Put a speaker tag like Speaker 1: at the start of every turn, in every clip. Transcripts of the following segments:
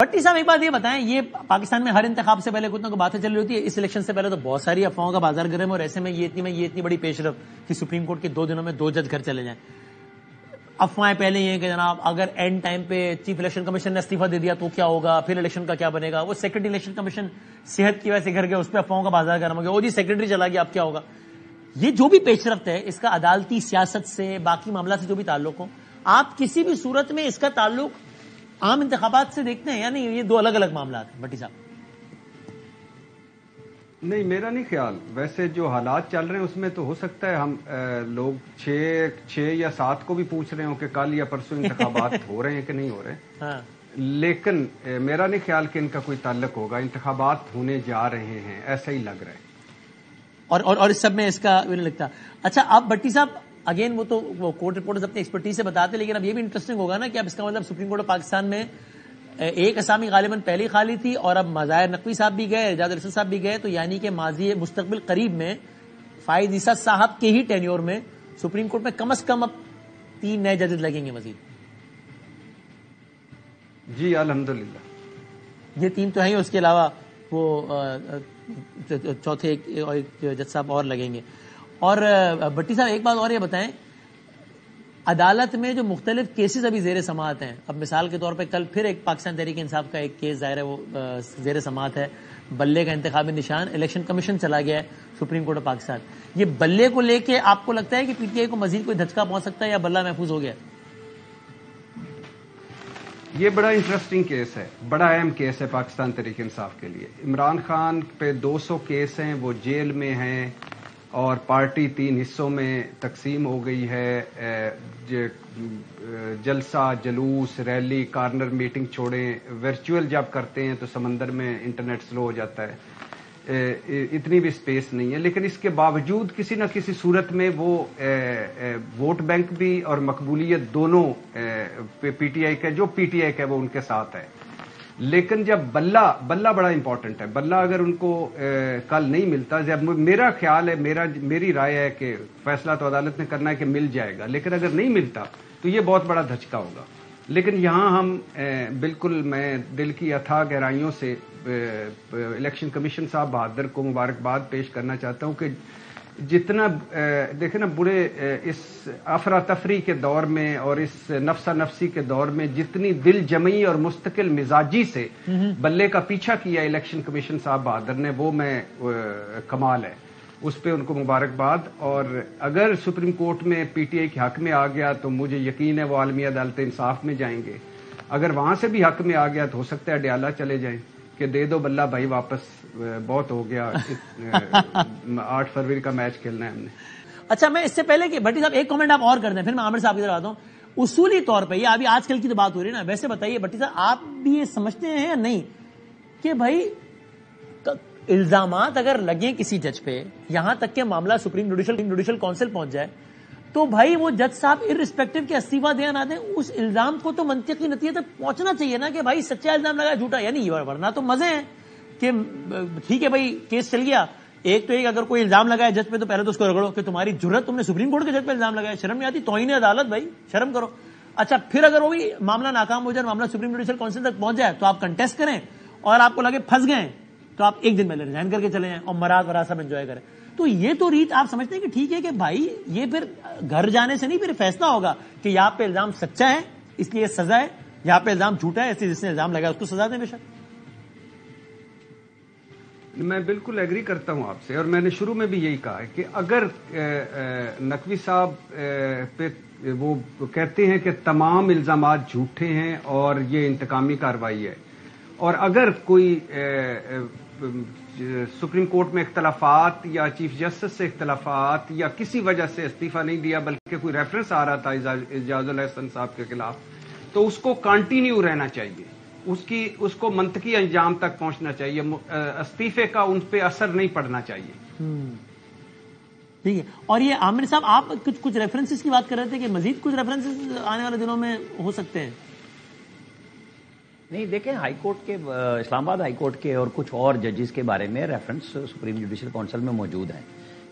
Speaker 1: بھٹی صاحب ایک بات یہ بتائیں، یہ پاکستان میں ہر انتخاب سے پہلے کچھ نہ کوئی باتیں چل رہی ہوتی ہے، اس الیکشن سے پہلے تو بہت ساری افواہوں کا بازار گرم ہے، اور ایسے میں یہ اتنی بڑی پیش رفت کہ سپریم کورٹ کے 2 دنوں میں 2 جج گھر چلے جائیں. افواہیں پہلے یہ ہیں کہ جناب اگر اینڈ ٹائم پہ چیف الیکشن کمیشن نے استعفیٰ دے دیا تو کیا ہوگا، پھر الیکشن کا کیا بنے گا. وہ سیکرٹری الیکشن کمیشن صحت کی وجہ سے گھر گیا، اس پہ افواہوں کا بازار گرم ہو گیا، وہ جی سیکرٹری چلا گیا اب کیا ہوگا. یہ جو بھی پیش رفت ہے اس کا عدالتی سیاست سے باقی معاملات سے جو بھی تعلق ہو، آپ کسی بھی صورت میں اس کا تعلق عام انتخابات سے دیکھتے ہیں یا نہیں؟ یہ 2 الگ الگ معاملات ہیں بھٹی صاحب.
Speaker 2: نہیں، میرا نہیں خیال. ویسے جو حالات چل رہے ہیں اس میں تو ہو سکتا ہے ہم لوگ 6 یا 7 کو بھی پوچھ رہے ہوں کہ کل یا پرسوں انتخابات ہو رہے ہیں کہ نہیں ہو رہے. لیکن میرا نہیں خیال کہ ان کا کوئی تعلق ہوگا. انتخابات ہونے جا رہے ہیں ایسا ہی لگ رہا ہے.
Speaker 1: اور اس سب میں اس کا نہیں لگتا. اچھا اب بھٹی صاحب اگین وہ تو کورٹ رپورٹرز اپنی ایکسپرٹیز سے بتاتے، لیکن اب یہ بھی انٹرسٹنگ ہوگا نا کہ اب اس کا مطلب سپریم کورٹ آف پاکستان میں ایک اسامی غالباً پہلی خالی تھی اور اب مظاہر نقوی صاحب بھی گئے، اعجاز ارشد صاحب بھی گئے، تو یعنی کہ ماضی مستقبل قریب میں فائز عیسیٰ صاحب کے ہی ٹینیور میں سپریم کورٹ میں کم از کم اب 3 نئے ججز لگیں گے مزید.
Speaker 2: جی الحمدللہ.
Speaker 1: یہ 3 تو ہیں، اس کے علاوہ وہ چوتھے ایک جج صاحب اور لگیں گے. اور بھٹی صاحب ایک بات اور یہ بتائیں، عدالت میں جو مختلف کیسز ابھی زیر سماعت ہیں، اب مثال کے طور پہ کل پھر ایک پاکستان تحریک انصاف کا ایک کیس ظاہر ہے وہ زیر سماعت ہے، بلے کا انتخابی نشان الیکشن کمیشن چلا گیا ہے سپریم کورٹ آف پاکستان. یہ بلے کو لے کے آپ کو لگتا ہے کہ پی ٹی آئی کو مزید کوئی دھچکا پہنچ سکتا ہے یا بلہ محفوظ ہو گیا؟
Speaker 2: یہ بڑا انٹرسٹنگ کیس ہے، بڑا اہم کیس ہے پاکستان تحریک انصاف کے لیے. عمران خان پہ 200 کیس ہیں، وہ جیل میں ہیں اور پارٹی 3 حصوں میں تقسیم ہو گئی ہے. جلسہ، جلوس، ریلی، کارنر میٹنگ چھوڑیں، ورچوئل جب کرتے ہیں تو سمندر میں انٹرنیٹ سلو ہو جاتا ہے، اتنی بھی سپیس نہیں ہے. لیکن اس کے باوجود کسی نہ کسی صورت میں وہ ووٹ بینک بھی اور مقبولیت دونوں پی ٹی آئی کا، جو پی ٹی آئی کا وہ ان کے ساتھ ہے. لیکن جب بلہ بڑا امپورٹنٹ ہے، بلہ اگر ان کو کل نہیں ملتا، جب میرا خیال ہے، میری رائے ہے کہ فیصلہ تو عدالت نے کرنا ہے کہ مل جائے گا، لیکن اگر نہیں ملتا تو یہ بہت بڑا دھچکا ہوگا. لیکن یہاں ہم بالکل میں دل کی اتھاہ گہرائیوں سے الیکشن کمیشن صاحب بہادر کو مبارکباد پیش کرنا چاہتا ہوں کہ جتنا دیکھیں نا، بڑے اس افراتفری کے دور میں اور اس نفسا نفسی کے دور میں جتنی دل جمعی اور مستقل مزاجی سے بلے کا پیچھا کیا الیکشن کمیشن صاحب بہادر نے، وہ میں کمال ہے، اس پہ ان کو مبارکباد. اور اگر سپریم کورٹ میں پی ٹی آئی کے حق میں آ گیا تو مجھے یقین ہے وہ عالمی عدالت انصاف میں جائیں گے. اگر وہاں سے بھی حق میں آ گیا تو ہو سکتا ہے ڈیالہ چلے جائیں کہ دے دو بلہ بھائی واپس، بہت ہو گیا، 8 فروری کا میچ کھیلنا ہے ہم نے.
Speaker 1: اچھا میں اس سے پہلے کہ بھٹی صاحب ایک کامنٹ آپ اور کر دیں، پھر میں عامر صاحب کی طرف آتا ہوں. اصولی طور پہ یہ ابھی آج کل کی تو بات ہو رہی ہے نا، ویسے بتائیے بھٹی صاحب آپ بھی یہ سمجھتے ہیں یا نہیں کہ بھائی الزامات اگر لگیں کسی جج پہ، یہاں تک کہ معاملہ سپریم جوڈیشل کونسل پہنچ جائے، تو بھائی وہ جج صاحب ارسپیکٹو کے استعفیٰ دیں نہ دیں، اس الزام کو تو منطقی نتیجے تک پہنچنا چاہیے نا کہ بھائی سچا الزام لگا جھوٹا، یعنی ورنہ تو مزے ہیں کہ ٹھیک ہے بھائی کیس چل گیا. ایک تو ایک اگر کوئی الزام لگائے جج پہ تو پہلے تو اس کو رگڑو کہ تمہاری جرت، تم نے سپریم کورٹ کے جج پہ الزام لگایا، شرم نہیں آتی؟ توہین عدالت بھائی، شرم کرو. اچھا پھر اگر وہ بھی معاملہ ناکام ہو جائے، معاملہ سپریم جوڈیشل کونسل تک پہنچ جائے تو آپ کنٹیسٹ کریں اور آپ کو لگے پھنس گئے تو آپ 1 دن پہلے ریزائن کر کے چلے جائیں اور مراد وراد سب انجوائے کریں. تو یہ تو ریت آپ سمجھتے ہیں کہ ٹھیک ہے کہ بھائی یہ پھر گھر جانے سے نہیں، پھر فیصلہ ہوگا کہ یہاں پہ الزام سچا ہے اس لیے سزا ہے، یہاں پہ الزام جھوٹا ہے اس لیے جس نے الزام لگایا اس کو سزا دیں. بے شک
Speaker 2: میں بالکل ایگری کرتا ہوں آپ سے، اور میں نے شروع میں بھی یہی کہا ہے کہ اگر نقوی صاحب پہ وہ کہتے ہیں کہ تمام الزامات جھوٹے ہیں اور یہ انتقامی کارروائی ہے، اور اگر کوئی سپریم کورٹ میں اختلافات یا چیف جسٹس سے اختلافات یا کسی وجہ سے استعفیٰ نہیں دیا بلکہ کوئی ریفرنس آ رہا تھا اعجاز الحسن صاحب کے خلاف، تو اس کو کنٹینیو رہنا چاہیے، اس کو منطقی انجام تک پہنچنا چاہیے، استعفے کا ان پہ اثر نہیں پڑنا چاہیے.
Speaker 1: ٹھیک ہے. اور یہ عامر صاحب آپ کچھ ریفرنسز کی بات کر رہے تھے کہ مزید کچھ ریفرنسز آنے والے دنوں میں ہو سکتے ہیں؟
Speaker 3: نہیں دیکھیں، ہائی کورٹ کے، اسلام آباد ہائی کورٹ کے اور کچھ اور ججز کے بارے میں ریفرنس سپریم جوڈیشل کونسل میں موجود ہیں،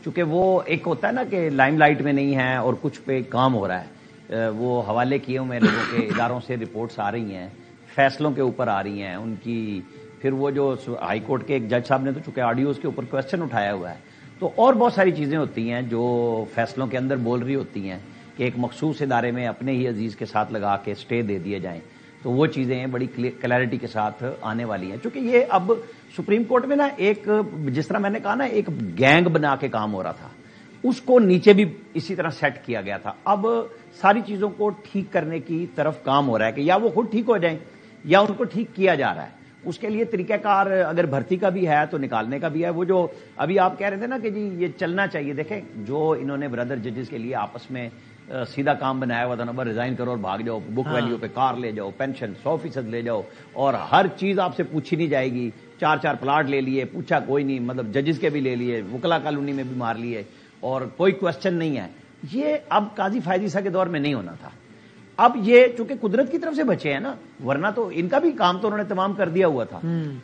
Speaker 3: چونکہ وہ ایک ہوتا ہے نا کہ لائم لائٹ میں نہیں ہے اور کچھ پہ کام ہو رہا ہے، وہ حوالے کیے ہوئے لوگوں کے اداروں سے رپورٹس آ رہی ہیں، فیصلوں کے اوپر آ رہی ہیں ان کی. پھر وہ جو ہائی کورٹ کے ایک جج صاحب نے تو چونکہ آڈیوز کے اوپر کوشچن اٹھایا ہوا ہے, تو اور بہت ساری چیزیں ہوتی ہیں جو فیصلوں کے اندر بول رہی ہوتی ہیں کہ ایک مخصوص ادارے میں اپنے ہی عزیز کے ساتھ لگا کے اسٹے دے دیے جائیں, تو وہ چیزیں بڑی کلیئرٹی کے ساتھ آنے والی ہیں. چونکہ یہ اب سپریم کورٹ میں نا ایک, جس طرح میں نے کہا نا, ایک گینگ بنا کے کام ہو رہا تھا, اس کو نیچے بھی اسی طرح سیٹ کیا گیا تھا. اب ساری چیزوں کو ٹھیک کرنے کی طرف کام ہو رہا ہے کہ یا وہ خود ٹھیک ہو جائیں یا ان کو ٹھیک کیا جا رہا ہے. اس کے لیے طریقہ کار اگر بھرتی کا بھی ہے تو نکالنے کا بھی ہے. وہ جو ابھی آپ کہہ رہے تھے نا کہ جی یہ چلنا چاہیے, دیکھیں جو انہوں نے برادر ججز کے لیے آپس میں سیدھا کام بنایا ہوا تھا نا, ریزائن کرو اور بھاگ جاؤ, بک ویلیو پہ کار لے جاؤ, پینشن 100% لے جاؤ, اور ہر چیز آپ سے پوچھی نہیں جائے گی. 4 پلاٹ لے لیے, پوچھا کوئی نہیں, مطلب ججز کے بھی لے لیے, وکلا کالونی میں بھی مار لیے, اور کوئی کوشچن نہیں ہے. یہ اب قاضی فائزیسا کے دور میں نہیں ہونا تھا. اب یہ چونکہ قدرت کی طرف سے بچے ہیں نا, ورنہ تو ان کا بھی کام تو انہوں نے تمام کر دیا ہوا تھا.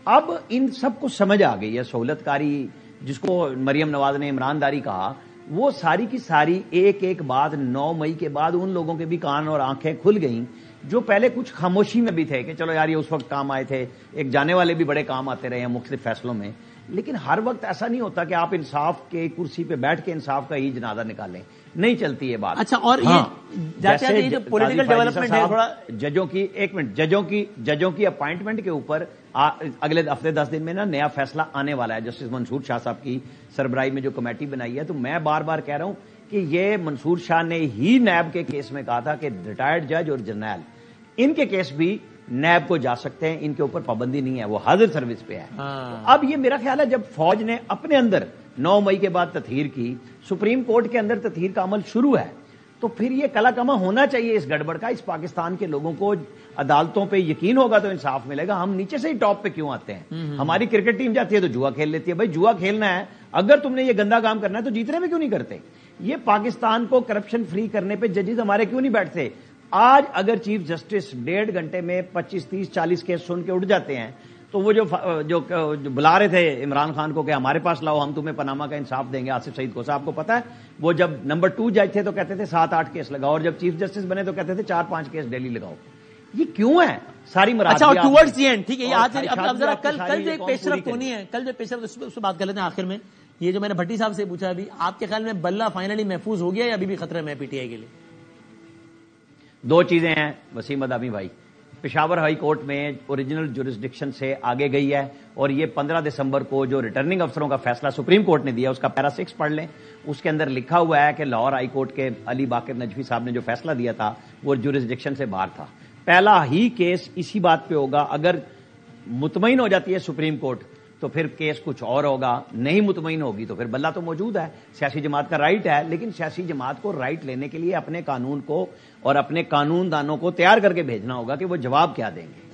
Speaker 3: اب ان سب کو سمجھ آ گئی ہے, سہولت کاری جس کو مریم نواز نے عمران داری کہا, وہ ساری کی ساری ایک ایک بات 9 مئی کے بعد ان لوگوں کے بھی کان اور آنکھیں کھل گئیں جو پہلے کچھ خاموشی میں بھی تھے کہ چلو یار یہ اس وقت کام آئے تھے, ایک جانے والے بھی بڑے کام آتے رہے ہیں مختلف فیصلوں میں. لیکن ہر وقت ایسا نہیں ہوتا کہ آپ انصاف کے کرسی پہ بیٹھ کے انصاف کا ہی جنازہ نکالیں, نہیں چلتی یہ بات.
Speaker 1: اچھا, اور یہ جو پولیٹیکل ڈیولپمنٹ ہے تھوڑا
Speaker 3: ججوں کی, ایک منٹ, ججوں کی اپائنٹمنٹ کے اوپر اگلے ہفتے 10 دن میں نا نیا فیصلہ آنے والا ہے. جسٹس منصور شاہ صاحب کی سربراہی میں جو کمیٹی بنائی ہے, تو میں بار بار کہہ رہا ہوں کہ یہ منصور شاہ نے ہی نیب کے کیس میں کہا تھا کہ ریٹائرڈ جج اور جرنیل ان کے کیس بھی نیب کو جا سکتے ہیں, ان کے اوپر پابندی نہیں ہے, وہ حاضر سروس پہ ہے. اب یہ میرا خیال ہے جب فوج نے اپنے اندر 9 مئی کے بعد تطہیر کی, سپریم کورٹ کے اندر تطہیر کا عمل شروع ہے, تو پھر یہ کلا کما ہونا چاہیے اس گڑبڑ کا. اس پاکستان کے لوگوں کو عدالتوں پہ یقین ہوگا تو انصاف ملے گا. ہم نیچے سے ہی ٹاپ پہ کیوں آتے ہیں؟ ہماری کرکٹ ٹیم جاتی ہے تو جوا کھیل لیتی ہے. بھائی جوا کھیلنا ہے, اگر تم نے یہ گندا کام کرنا ہے تو جیتنے میں کیوں نہیں کرتے؟ یہ پاکستان کو کرپشن فری کرنے پہ ججز ہمارے کیوں نہیں بیٹھتے؟ آج اگر چیف جسٹس 1.5 گھنٹے میں 25, 30, 40 کیس سن کے اٹھ جاتے ہیں, تو وہ جو بلا رہے تھے عمران خان کو کہ ہمارے پاس لاؤ, ہم تمہیں پاناما کا انصاف دیں گے, آصف سعید کو صاحب کو پتا ہے, وہ جب نمبر 2 جج تھے تو کہتے تھے 7-8 کیس لگاؤ, اور جب چیف جسٹس بنے تو کہتے تھے 4-5 کیس ڈیلی لگاؤ. یہ کیوں ہے ساری مراد؟
Speaker 1: اچھا, ٹورڈز دی اینڈ ٹھیک ہے. اب ذرا کل جو ایک پیش رفت ہونی ہے, کل جو پیش رفت اس سے بات کر لیتے ہیں آخر میں. یہ جو میں نے بھٹی صاحب سے پوچھا ابھی, آپ کے خیال میں بلہ فائنلی محفوظ ہو گیا یا ابھی بھی خطرے میں پی ٹی آئی کے لیے؟
Speaker 3: 2 چیزیں ہیں وسیم ادامی بھائی. پشاور ہائی کورٹ میں اوریجنل جورسڈکشن سے آگے گئی ہے, اور یہ 15 دسمبر کو جو ریٹرننگ افسروں کا فیصلہ سپریم کورٹ نے دیا, اس کا پیرا 6 پڑھ لیں. اس کے اندر لکھا ہوا ہے کہ لاہور ہائی کورٹ کے علی باقر نجوی صاحب نے جو فیصلہ دیا تھا وہ جورسڈکشن سے باہر تھا. پہلا ہی کیس اسی بات پہ ہوگا. اگر مطمئن ہو جاتی ہے سپریم کورٹ تو پھر کیس کچھ اور ہوگا, نہیں مطمئن ہوگی تو پھر بلہ تو موجود ہے. سیاسی جماعت کا رائٹ ہے, لیکن سیاسی جماعت کو رائٹ لینے کے لیے اپنے قانون کو اور اپنے قانون دانوں کو تیار کر کے بھیجنا ہوگا کہ وہ جواب کیا دیں گے.